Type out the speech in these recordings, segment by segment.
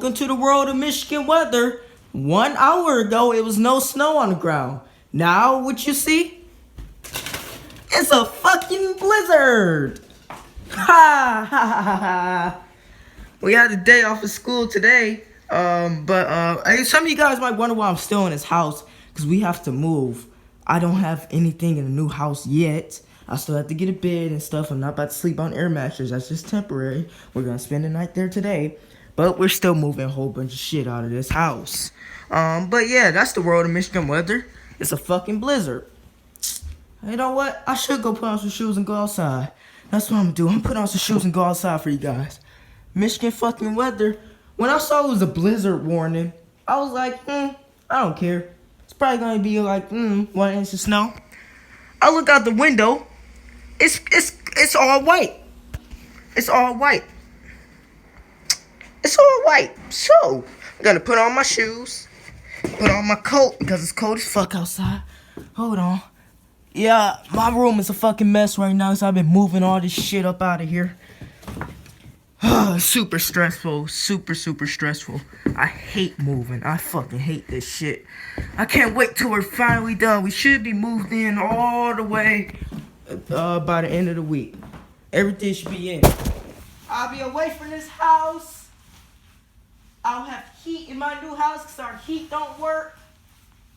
Welcome to the world of Michigan weather. 1 hour ago, it was no snow on the ground. Now, what you see? It's a fucking blizzard. Ha ha ha ha ha. We had a day off of school today. But some of you guys might wonder why I'm still in this house, because we have to move. I don't have anything in the new house yet. I still have to get a bed and stuff. I'm not about to sleep on air mattress. That's just temporary. We're gonna spend the night there today. But we're still moving a whole bunch of shit out of this house. But yeah, that's the world of Michigan weather. It's a fucking blizzard. You know what? I should go put on some shoes and go outside. That's what I'm gonna do. I'm gonna put on some shoes and go outside for you guys. Michigan fucking weather. When I saw it was a blizzard warning, I was like, I don't care. It's probably gonna be like, 1 inch of snow. I look out the window. It's all white. It's all white. It's all white. So, I'm gonna put on my shoes. Put on my coat because it's cold as fuck outside. Hold on. Yeah, my room is a fucking mess right now, so I've been moving all this shit up out of here. Super stressful. Super stressful. I hate moving. I fucking hate this shit. I can't wait till we're finally done. We should be moved in all the way by the end of the week. Everything should be in. I'll be away from this house. I'll have heat in my new house because our heat don't work.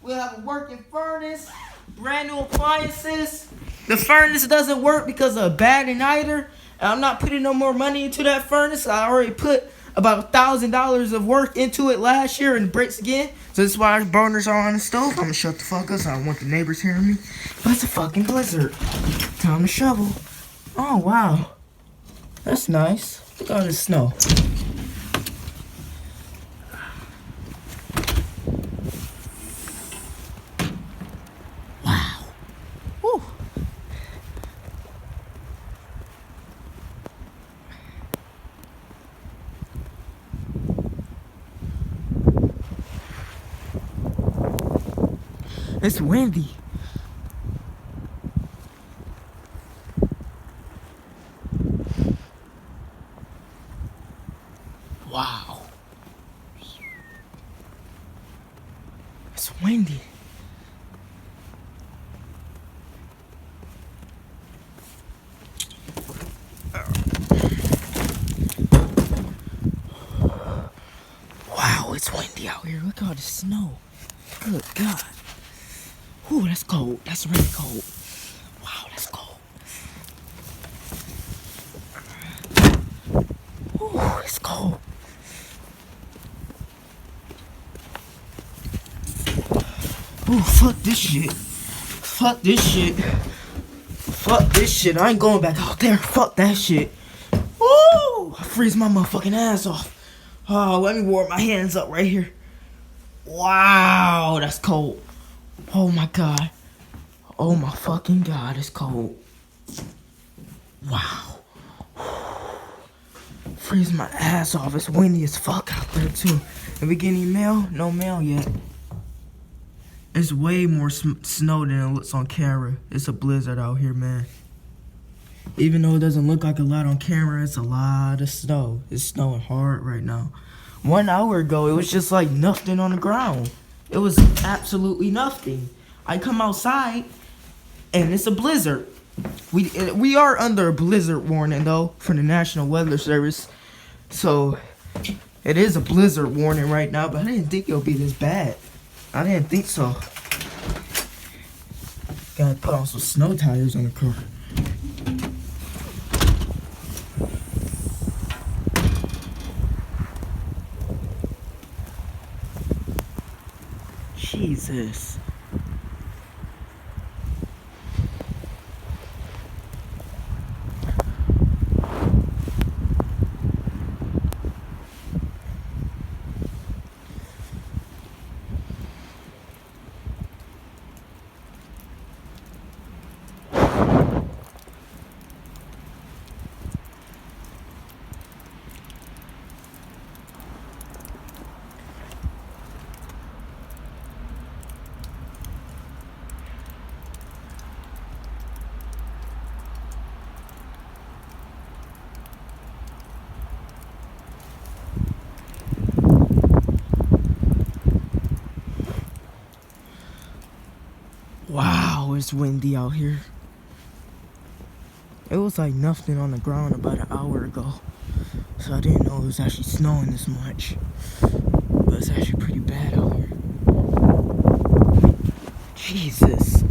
We'll have a working furnace, brand new appliances. The furnace doesn't work because of a bad igniter. And I'm not putting no more money into that furnace. I already put about $1,000 of work into it last year and it breaks again. So that's why our burners are on the stove. I'm gonna shut the fuck up so I don't want the neighbors hearing me. But it's a fucking blizzard. Time to shovel. Oh wow. That's nice. Look at all this snow. It's windy. Wow. It's windy. Wow, it's windy out here. Look at all the snow. Good God. Ooh, that's cold. That's really cold. Wow, that's cold. Ooh, it's cold. Ooh, fuck this shit. Fuck this shit. Fuck this shit. I ain't going back out there. Fuck that shit. Ooh, I freeze my motherfucking ass off. Oh, let me warm my hands up right here. Wow, that's cold. Oh my God. Oh my fucking God, it's cold. Wow. Freeze my ass off. It's windy as fuck out there too. Have we get any mail? No mail yet. It's way more snow than it looks on camera. It's a blizzard out here, man. Even though it doesn't look like a lot on camera, it's a lot of snow. It's snowing hard right now. 1 hour ago, it was just like nothing on the ground. It was absolutely nothing. I come outside, and it's a blizzard. We are under a blizzard warning, though, from the National Weather Service. So, it is a blizzard warning right now, but I didn't think it would be this bad. I didn't think so. Gotta put on some snow tires on the car. Jesus. Wow, it's windy out here. It was like nothing on the ground about an hour ago. So I didn't know it was actually snowing this much. But it's actually pretty bad out here. Jesus.